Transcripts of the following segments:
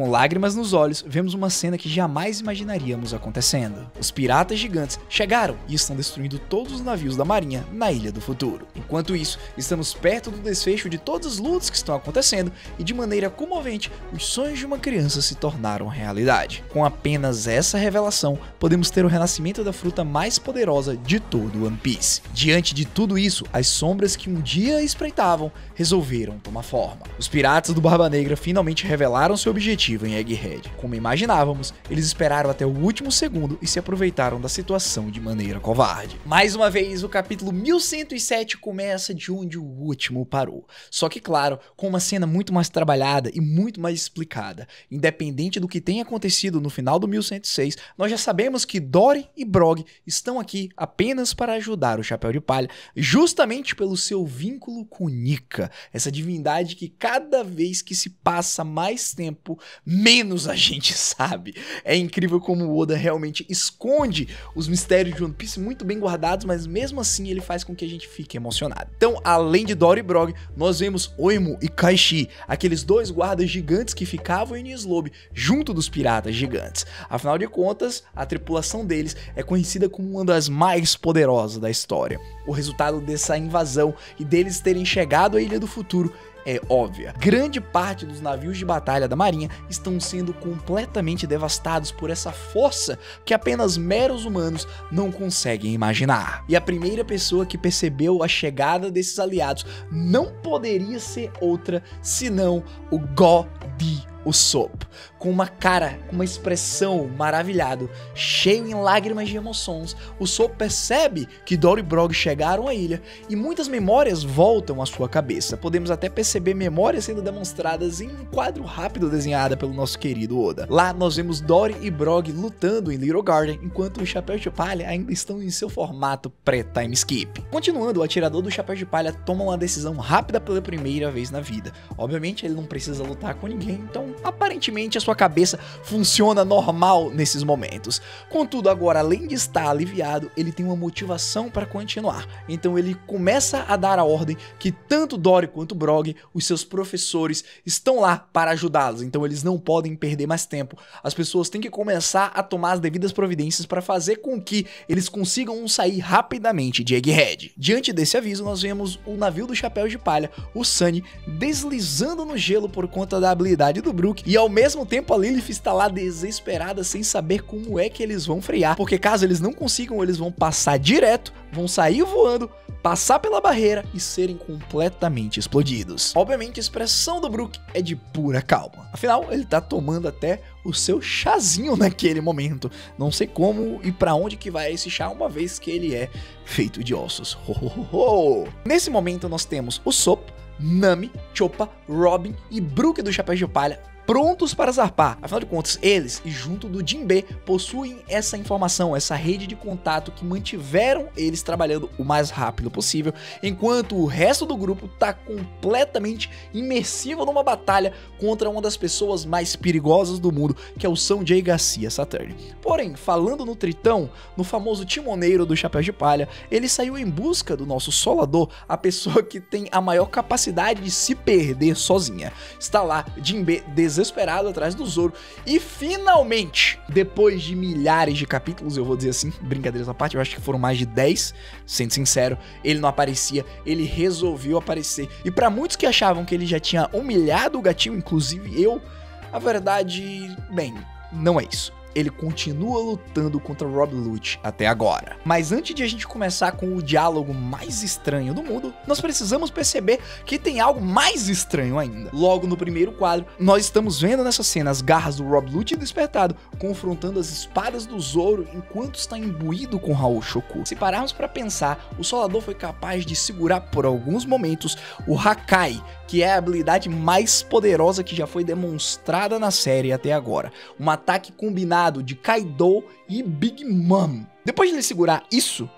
Com lágrimas nos olhos, vemos uma cena que jamais imaginaríamos acontecendo. Os piratas gigantes chegaram e estão destruindo todos os navios da marinha na Ilha do Futuro. Enquanto isso, estamos perto do desfecho de todas as lutas que estão acontecendo e de maneira comovente, os sonhos de uma criança se tornaram realidade. Com apenas essa revelação, podemos ter o renascimento da fruta mais poderosa de todo One Piece. Diante de tudo isso, as sombras que um dia espreitavam resolveram tomar forma. Os piratas do Barba Negra finalmente revelaram seu objetivo em Egghead. Como imaginávamos, eles esperaram até o último segundo e se aproveitaram da situação de maneira covarde. Mais uma vez, o capítulo 1107 começa de onde o último parou. Só que, claro, com uma cena muito mais trabalhada e muito mais explicada. Independente do que tenha acontecido no final do 1106, nós já sabemos que Dory e Brog estão aqui apenas para ajudar o Chapéu de Palha, justamente pelo seu vínculo com Nika, essa divindade que cada vez que se passa mais tempo, menos a gente sabe. É incrível como o Oda realmente esconde os mistérios de One Piece muito bem guardados, mas mesmo assim ele faz com que a gente fique emocionado. Então, além de Dory e Brog, nós vemos Oimo e Kaishi, aqueles dois guardas gigantes que ficavam em Enies Lobby junto dos piratas gigantes. Afinal de contas, a tripulação deles é conhecida como uma das mais poderosas da história. O resultado dessa invasão e deles terem chegado à Ilha do Futuro é óbvia. Grande parte dos navios de batalha da marinha estão sendo completamente devastados por essa força que apenas meros humanos não conseguem imaginar. E a primeira pessoa que percebeu a chegada desses aliados não poderia ser outra senão o Go-D Usopp, com uma cara, com uma expressão maravilhado, cheio em lágrimas de emoções. Usopp percebe que Dory e Brog chegaram à ilha e muitas memórias voltam à sua cabeça. Podemos até perceber memórias sendo demonstradas em um quadro rápido desenhado pelo nosso querido Oda. Lá nós vemos Dory e Brog lutando em Little Garden, enquanto o Chapéu de Palha ainda estão em seu formato pré-time skip. Continuando, o atirador do Chapéu de Palha toma uma decisão rápida pela primeira vez na vida. Obviamente ele não precisa lutar com ninguém, então aparentemente a sua cabeça funciona normal nesses momentos. Contudo, agora, além de estar aliviado, ele tem uma motivação para continuar. Então ele começa a dar a ordem que tanto Dory quanto Brog, os seus professores, estão lá para ajudá-los. Então eles não podem perder mais tempo. As pessoas têm que começar a tomar as devidas providências para fazer com que eles consigam sair rapidamente de Egghead. Diante desse aviso, nós vemos o navio do Chapéu de Palha, o Sunny, deslizando no gelo por conta da habilidade do Brook, e ao mesmo tempo a Lilith está lá desesperada sem saber como é que eles vão frear, porque caso eles não consigam, eles vão passar direto, vão sair voando, passar pela barreira e serem completamente explodidos. Obviamente a expressão do Brook é de pura calma, afinal ele tá tomando até o seu chazinho naquele momento. Não sei como e pra onde que vai esse chá, uma vez que ele é feito de ossos. Nesse momento nós temos o Usopp, Nami, Chopper, Robin e Brook do Chapéu de Palha prontos para zarpar. Afinal de contas, eles, e junto do Jinbe, possuem essa informação, essa rede de contato que mantiveram eles trabalhando o mais rápido possível, enquanto o resto do grupo tá completamente imersivo numa batalha contra uma das pessoas mais perigosas do mundo, que é o Sanjay Garcia Saturn. Porém, falando no Tritão, no famoso timoneiro do Chapéu de Palha, ele saiu em busca do nosso Solador, a pessoa que tem a maior capacidade de se perder sozinha. Está lá, Jinbe desesperado atrás do Zoro e finalmente, depois de milhares de capítulos, eu vou dizer assim, brincadeiras à parte, eu acho que foram mais de 10, sendo sincero, ele não aparecia, ele resolveu aparecer. E para muitos que achavam que ele já tinha humilhado o gatinho, inclusive eu, a verdade, bem, não é isso. Ele continua lutando contra Rob Lucci até agora. Mas antes de a gente começar com o diálogo mais estranho do mundo, nós precisamos perceber que tem algo mais estranho ainda. Logo no primeiro quadro, nós estamos vendo nessa cena as garras do Rob Lucci despertado, confrontando as espadas do Zoro enquanto está imbuído com Raul Shoku. Se pararmos para pensar, o Solador foi capaz de segurar por alguns momentos o Hakai, que é a habilidade mais poderosa que já foi demonstrada na série até agora. Um ataque combinado de Kaido e Big Mom. Depois de ele segurar isso,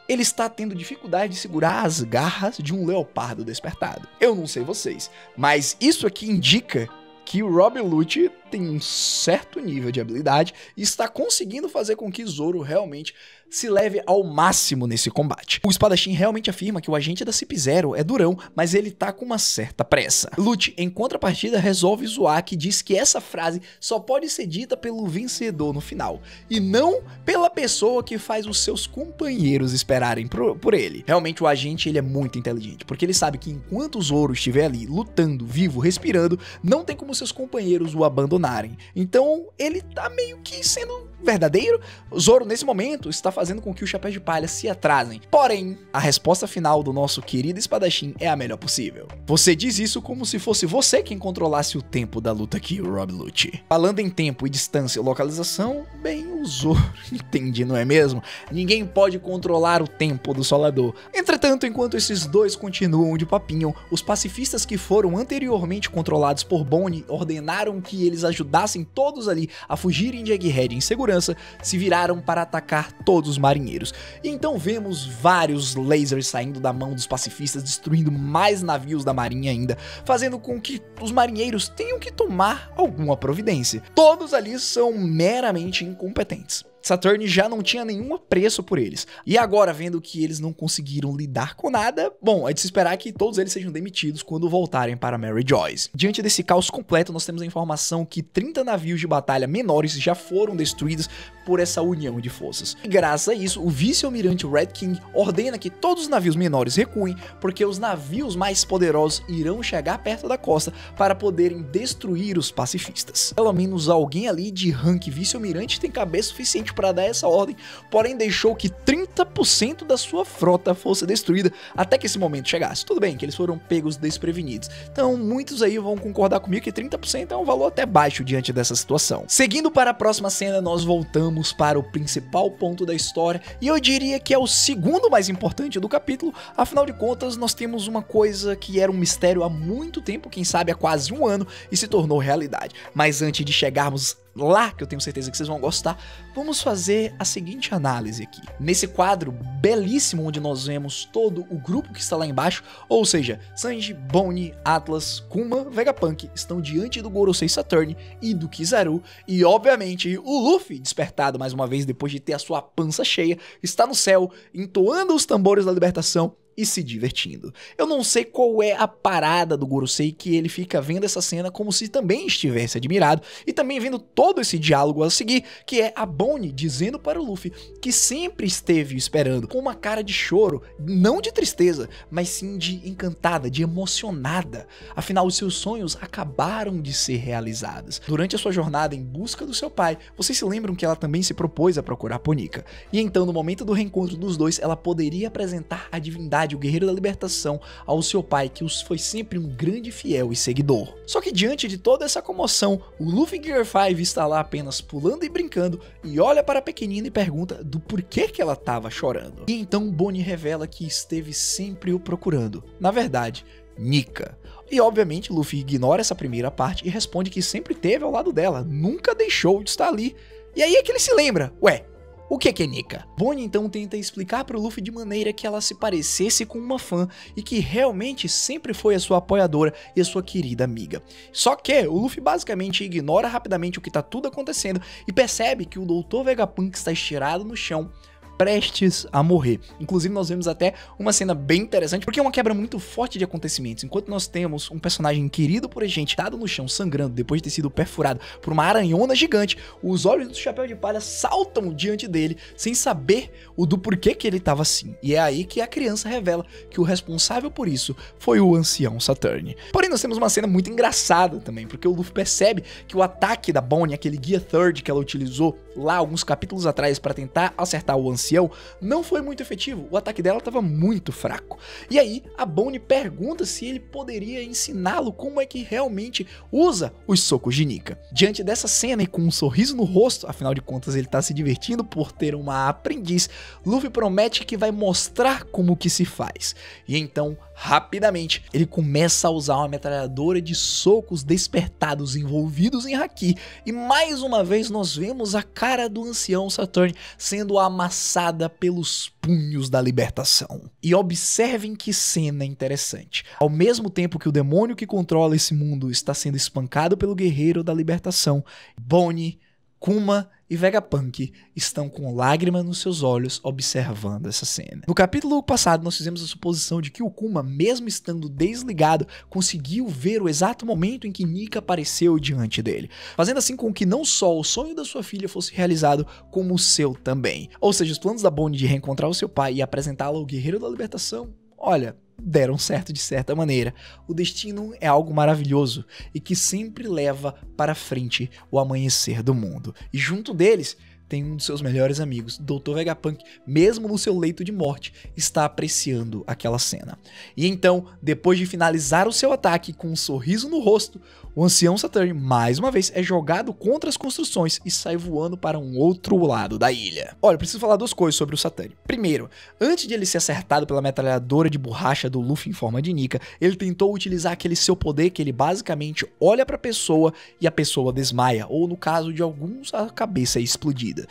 ele está tendo dificuldade de segurar as garras de um leopardo despertado. Eu não sei vocês, mas isso aqui indica que o Rob Lucci tem um certo nível de habilidade e está conseguindo fazer com que Zoro realmente se leve ao máximo nesse combate. O espadachim realmente afirma que o agente da CP0 é durão, mas ele tá com uma certa pressa. Lute, em contrapartida, resolve zoar, que diz que essa frase só pode ser dita pelo vencedor no final, e não pela pessoa que faz os seus companheiros esperarem por ele. Realmente o agente ele é muito inteligente, porque ele sabe que enquanto o Zoro estiver ali lutando, vivo, respirando, não tem como seus companheiros o abandonarem. Então ele tá meio que sendo verdadeiro. O Zoro nesse momento está fazendo com que os Chapéus de Palha se atrasem. Porém, a resposta final do nosso querido espadachim é a melhor possível. Você diz isso como se fosse você quem controlasse o tempo da luta aqui, Rob Lute. Falando em tempo e distância e localização, bem, o Zoro entende, não é mesmo? Ninguém pode controlar o tempo do Solador. Entretanto, enquanto esses dois continuam de papinho, os pacifistas que foram anteriormente controlados por Bonnie ordenaram que eles ajudassem todos ali a fugirem de Egghead em segurança, se viraram para atacar todos os marinheiros. E então vemos vários lasers saindo da mão dos pacifistas, destruindo mais navios da marinha ainda, fazendo com que os marinheiros tenham que tomar alguma providência. Todos ali são meramente incompetentes. Saturn já não tinha nenhum apreço por eles. E agora, vendo que eles não conseguiram lidar com nada, bom, é de se esperar que todos eles sejam demitidos quando voltarem para Mary Joyce. Diante desse caos completo, nós temos a informação que 30 navios de batalha menores já foram destruídos por essa união de forças. E graças a isso, o vice-almirante Red King ordena que todos os navios menores recuem, porque os navios mais poderosos irão chegar perto da costa para poderem destruir os pacifistas. Pelo menos alguém ali de rank vice-almirante tem cabeça suficiente para dar essa ordem, porém deixou que 30% da sua frota fosse destruída até que esse momento chegasse. Tudo bem que eles foram pegos desprevenidos, então muitos aí vão concordar comigo que 30% é um valor até baixo diante dessa situação. Seguindo para a próxima cena, nós voltamos para o principal ponto da história, e eu diria que é o segundo mais importante do capítulo. Afinal de contas, nós temos uma coisa que era um mistério há muito tempo, quem sabe há quase um ano, e se tornou realidade. Mas antes de chegarmos lá, que eu tenho certeza que vocês vão gostar, vamos fazer a seguinte análise aqui. Nesse quadro belíssimo onde nós vemos todo o grupo que está lá embaixo, ou seja, Sanji, Bonnie, Atlas, Kuma, Vegapunk estão diante do Gorosei Saturn e do Kizaru, e obviamente o Luffy, despertado mais uma vez depois de ter a sua pança cheia, está no céu, entoando os tambores da libertação e se divertindo. Eu não sei qual é a parada do Gorosei que ele fica vendo essa cena como se também estivesse admirado, e também vendo todo esse diálogo a seguir, que é a Bonnie dizendo para o Luffy que sempre esteve esperando, com uma cara de choro, não de tristeza, mas sim de encantada, de emocionada. Afinal, os seus sonhos acabaram de ser realizados. Durante a sua jornada em busca do seu pai, vocês se lembram que ela também se propôs a procurar Ponika, e então no momento do reencontro dos dois, ela poderia apresentar a divindade, o guerreiro da libertação, ao seu pai, que foi sempre um grande fiel e seguidor. Só que diante de toda essa comoção, o Luffy Gear 5 está lá apenas pulando e brincando, e olha para a pequenina e pergunta do porquê que ela estava chorando. E então Bonnie revela que esteve sempre o procurando. Na verdade, Nika. E obviamente Luffy ignora essa primeira parte e responde que sempre esteve ao lado dela, nunca deixou de estar ali. E aí é que ele se lembra, ué, o que é Nika? Bonnie então tenta explicar para o Luffy de maneira que ela se parecesse com uma fã e que realmente sempre foi a sua apoiadora e a sua querida amiga. Só que o Luffy basicamente ignora rapidamente o que está tudo acontecendo e percebe que o Dr. Vegapunk está estirado no chão, prestes a morrer. Inclusive nós vemos até uma cena bem interessante, porque é uma quebra muito forte de acontecimentos. Enquanto nós temos um personagem querido por a gente, dado no chão sangrando depois de ter sido perfurado por uma aranhona gigante, os olhos do Chapéu de Palha saltam diante dele sem saber o do porquê que ele estava assim. E é aí que a criança revela que o responsável por isso foi o ancião Saturn. Porém nós temos uma cena muito engraçada também, porque o Luffy percebe que o ataque da Bonnie, aquele Gear Third que ela utilizou lá alguns capítulos atrás para tentar acertar o ancião, não foi muito efetivo. O ataque dela estava muito fraco. E aí a Bonnie pergunta se ele poderia ensiná-lo como é que realmente usa os socos de Nika. Diante dessa cena e com um sorriso no rosto, afinal de contas ele está se divertindo por ter uma aprendiz, Luffy promete que vai mostrar como que se faz. E então Rapidamente, ele começa a usar uma metralhadora de socos despertados envolvidos em haki, e mais uma vez nós vemos a cara do ancião Saturn sendo amassada pelos punhos da libertação. E observem que cena interessante. Ao mesmo tempo que o demônio que controla esse mundo está sendo espancado pelo guerreiro da libertação, Bonnie, Kuma e Vegapunk estão com lágrima nos seus olhos observando essa cena. No capítulo passado nós fizemos a suposição de que o Kuma, mesmo estando desligado, conseguiu ver o exato momento em que Nika apareceu diante dele, fazendo assim com que não só o sonho da sua filha fosse realizado, como o seu também. Ou seja, os planos da Bonnie de reencontrar o seu pai e apresentá-lo ao guerreiro da libertação, olha, deram certo de certa maneira. O destino é algo maravilhoso e que sempre leva para frente o amanhecer do mundo. E junto deles tem um de seus melhores amigos, Dr. Vegapunk, mesmo no seu leito de morte, está apreciando aquela cena. E então, depois de finalizar o seu ataque com um sorriso no rosto, o ancião Saturn, mais uma vez, é jogado contra as construções e sai voando para um outro lado da ilha. Olha, eu preciso falar duas coisas sobre o Saturn. Primeiro, antes de ele ser acertado pela metralhadora de borracha do Luffy em forma de Nika, ele tentou utilizar aquele seu poder que ele basicamente olha para a pessoa e a pessoa desmaia, ou no caso de alguns, a cabeça é explodida.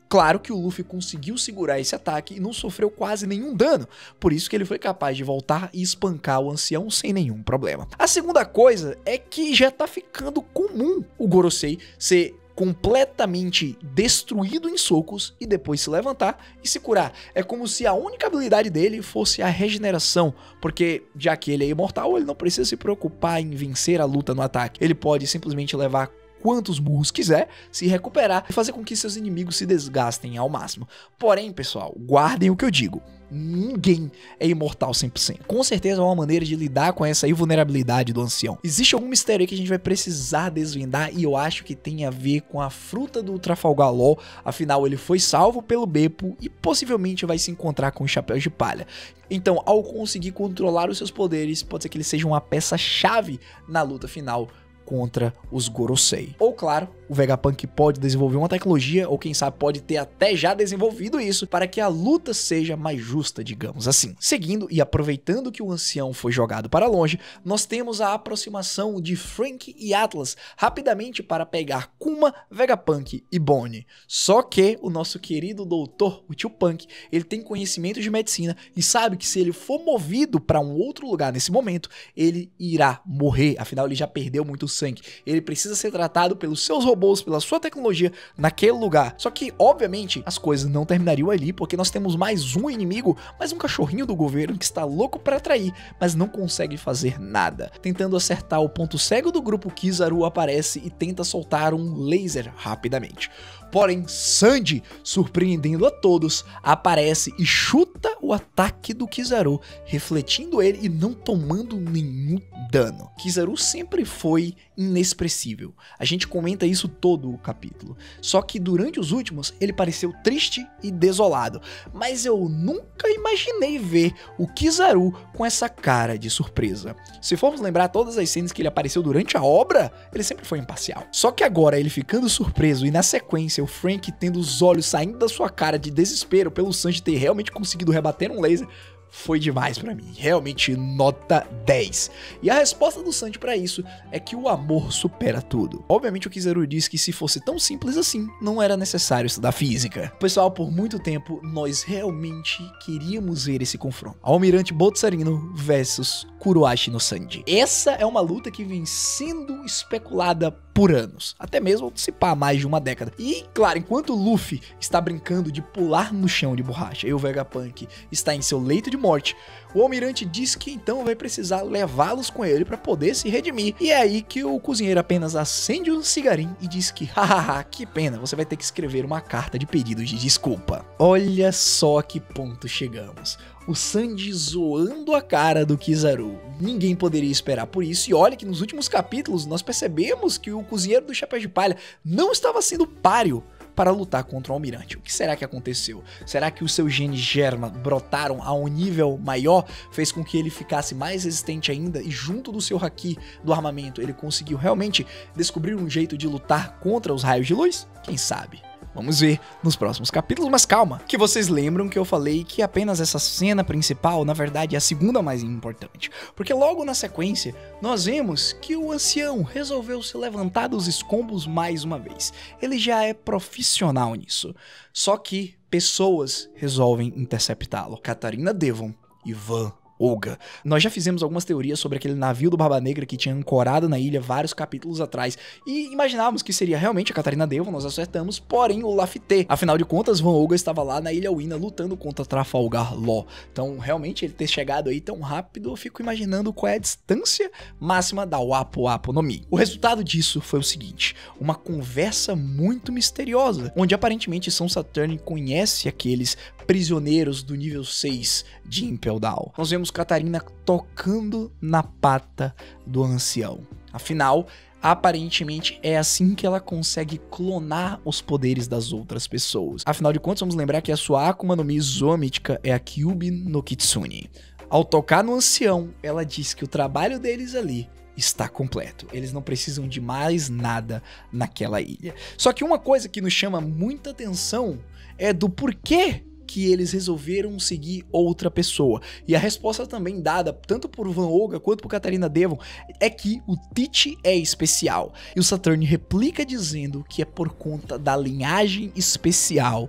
Claro que o Luffy conseguiu segurar esse ataque e não sofreu quase nenhum dano, por isso que ele foi capaz de voltar e espancar o ancião sem nenhum problema. A segunda coisa é que já tá ficando comum o Gorosei ser completamente destruído em socos e depois se levantar e se curar. É como se a única habilidade dele fosse a regeneração, porque já que ele é imortal, ele não precisa se preocupar em vencer a luta no ataque. Ele pode simplesmente levar quantos burros quiser, se recuperar e fazer com que seus inimigos se desgastem ao máximo. Porém, pessoal, guardem o que eu digo. Ninguém é imortal 100%. Com certeza é uma maneira de lidar com essa invulnerabilidade do ancião. Existe algum mistério aí que a gente vai precisar desvendar e eu acho que tem a ver com a fruta do Trafalgar Law. Afinal, ele foi salvo pelo Beppo e possivelmente vai se encontrar com os Chapéus de Palha. Então, ao conseguir controlar os seus poderes, pode ser que ele seja uma peça-chave na luta final contra os Gorosei. Ou claro, o Vegapunk pode desenvolver uma tecnologia, ou quem sabe pode ter até já desenvolvido isso, para que a luta seja mais justa, digamos assim. Seguindo e aproveitando que o ancião foi jogado para longe, nós temos a aproximação de Frank e Atlas rapidamente para pegar Kuma, Vegapunk e Bonnie. Só que o nosso querido doutor, o tio Punk, ele tem conhecimento de medicina e sabe que se ele for movido para um outro lugar nesse momento, ele irá morrer, afinal ele já perdeu muito sangue. Ele precisa ser tratado pelos seus robôs, pela sua tecnologia naquele lugar. Só que, obviamente, as coisas não terminariam ali, porque nós temos mais um inimigo, mais um cachorrinho do governo que está louco para atrair, mas não consegue fazer nada. Tentando acertar o ponto cego do grupo, Kizaru aparece e tenta soltar um laser rapidamente. Porém, Sanji, surpreendendo a todos, aparece e chuta o ataque do Kizaru, refletindo ele e não tomando nenhum dano. Kizaru sempre foi inexpressível. A gente comenta isso todo o capítulo. Só que durante os últimos, ele pareceu triste e desolado. Mas eu nunca imaginei ver o Kizaru com essa cara de surpresa. Se formos lembrar todas as cenas que ele apareceu durante a obra, ele sempre foi imparcial. Só que agora, ele ficando surpreso e na sequência o Frank tendo os olhos saindo da sua cara de desespero pelo Sanji ter realmente conseguido rebater um laser, foi demais pra mim, realmente nota 10. E a resposta do Sanji pra isso é que o amor supera tudo. Obviamente o Kizaru disse que se fosse tão simples assim, não era necessário estudar física. Pessoal, por muito tempo nós realmente queríamos ver esse confronto. Almirante Botsarino versus Kurohashi no Sanji. Essa é uma luta que vem sendo especulada por anos, até mesmo se pá mais de uma década. E claro, enquanto o Luffy está brincando de pular no chão de borracha e o Vegapunk está em seu leito de morte, o almirante diz que então vai precisar levá-los com ele para poder se redimir. E é aí que o cozinheiro apenas acende um cigarinho e diz que hahaha, que pena, você vai ter que escrever uma carta de pedido de desculpa. Olha só a que ponto chegamos. O Sanji zoando a cara do Kizaru. Ninguém poderia esperar por isso. E olha que nos últimos capítulos nós percebemos que o cozinheiro do Chapéu de Palha não estava sendo páreo para lutar contra o almirante. O que será que aconteceu? Será que os seus genes Germa brotaram a um nível maior, fez com que ele ficasse mais resistente ainda e junto do seu haki do armamento ele conseguiu realmente descobrir um jeito de lutar contra os raios de luz? Quem sabe? Vamos ver nos próximos capítulos, mas calma, que vocês lembram que eu falei que apenas essa cena principal, na verdade, é a segunda mais importante. Porque logo na sequência, nós vemos que o ancião resolveu se levantar dos escombros mais uma vez. Ele já é profissional nisso. Só que pessoas resolvem interceptá-lo. Catarina Devon e Van Olga. Nós já fizemos algumas teorias sobre aquele navio do Barba Negra que tinha ancorado na ilha vários capítulos atrás e imaginávamos que seria realmente a Catarina Devon, nós acertamos, porém o Lafite. Afinal de contas, Van Olga estava lá na Ilha Winna lutando contra Trafalgar Law. Então, realmente, ele ter chegado aí tão rápido, eu fico imaginando qual é a distância máxima da Wapu Wapu no Mi. O resultado disso foi o seguinte, uma conversa muito misteriosa, onde aparentemente São Saturn conhece aqueles prisioneiros do nível 6 de Impel Down. Nós vemos Catarina tocando na pata do ancião. Afinal, aparentemente é assim que ela consegue clonar os poderes das outras pessoas. Afinal de contas, vamos lembrar que a sua Akuma no Mi Zoa Mítica é a Kyubi no Kitsune. Ao tocar no ancião, ela diz que o trabalho deles ali está completo. Eles não precisam de mais nada naquela ilha. Só que uma coisa que nos chama muita atenção é do porquê que eles resolveram seguir outra pessoa. E a resposta também dada tanto por Van Olga quanto por Catarina Devon é que o Teach é especial. E o Saturn replica dizendo que é por conta da linhagem especial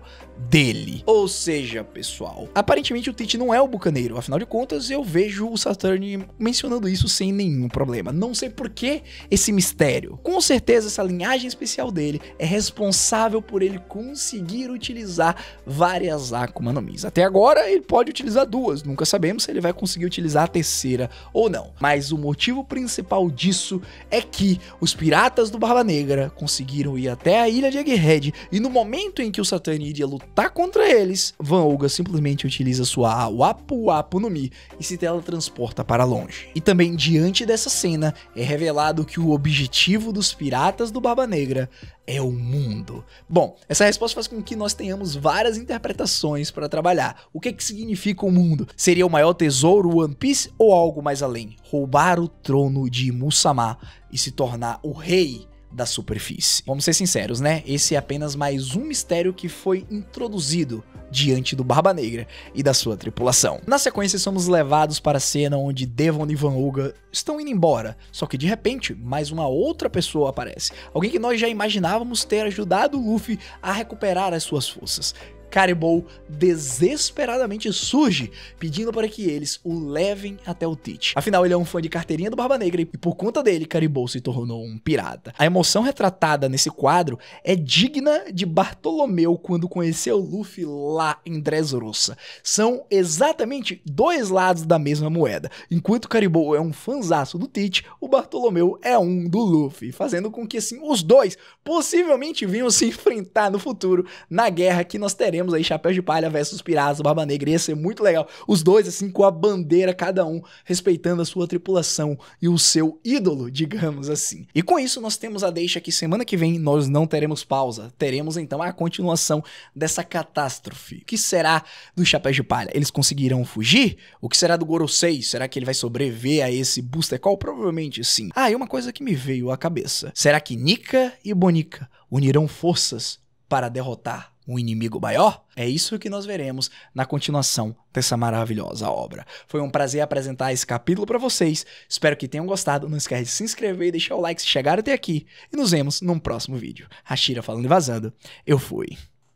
dele. Ou seja, pessoal, aparentemente o Teach não é o bucaneiro. Afinal de contas, eu vejo o Saturn mencionando isso sem nenhum problema. Não sei por que esse mistério. Com certeza, essa linhagem especial dele é responsável por ele conseguir utilizar várias Akuma no Mis. Até agora, ele pode utilizar duas. Nunca sabemos se ele vai conseguir utilizar a terceira ou não. Mas o motivo principal disso é que os piratas do Barba Negra conseguiram ir até a ilha de Egghead e no momento em que o Saturn iria lutar contra eles, Van Olga simplesmente utiliza sua Wapu Wapu no Mi e se teletransporta para longe. E também diante dessa cena é revelado que o objetivo dos piratas do Barba Negra é o mundo. Bom, essa resposta faz com que nós tenhamos várias interpretações para trabalhar. O que significa o mundo? Seria o maior tesouro One Piece ou algo mais além? Roubar o trono de Musama e se tornar o rei da superfície. Vamos ser sinceros, né? Esse é apenas mais um mistério que foi introduzido diante do Barba Negra e da sua tripulação. Na sequência, somos levados para a cena onde Devon e Van Olga estão indo embora, só que de repente, mais uma outra pessoa aparece. Alguém que nós já imaginávamos ter ajudado o Luffy a recuperar as suas forças. Caribou desesperadamente surge, pedindo para que eles o levem até o Teach. Afinal, ele é um fã de carteirinha do Barba Negra e por conta dele, Caribou se tornou um pirata. A emoção retratada nesse quadro é digna de Bartolomeu quando conheceu Luffy lá em Dressrosa. São exatamente dois lados da mesma moeda. Enquanto Caribou é um fanzaço do Teach, o Bartolomeu é um do Luffy, fazendo com que assim os dois possivelmente venham se enfrentar no futuro na guerra que nós teremos aí Chapéu de Palha versus Piratas do Barba Negra. Ia ser muito legal. Os dois assim com a bandeira, cada um respeitando a sua tripulação e o seu ídolo, digamos assim. E com isso nós temos a deixa que semana que vem nós não teremos pausa. Teremos então a continuação dessa catástrofe. O que será do Chapéu de Palha? Eles conseguirão fugir? O que será do Gorosei? Será que ele vai sobreviver a esse Booster Call? Provavelmente sim. Ah, e uma coisa que me veio à cabeça. Será que Nika e Bonica unirão forças para derrotar um inimigo maior? É isso que nós veremos na continuação dessa maravilhosa obra. Foi um prazer apresentar esse capítulo para vocês. Espero que tenham gostado. Não esquece de se inscrever e deixar o like se chegaram até aqui. E nos vemos num próximo vídeo. Hashira falando e vazando. Eu fui.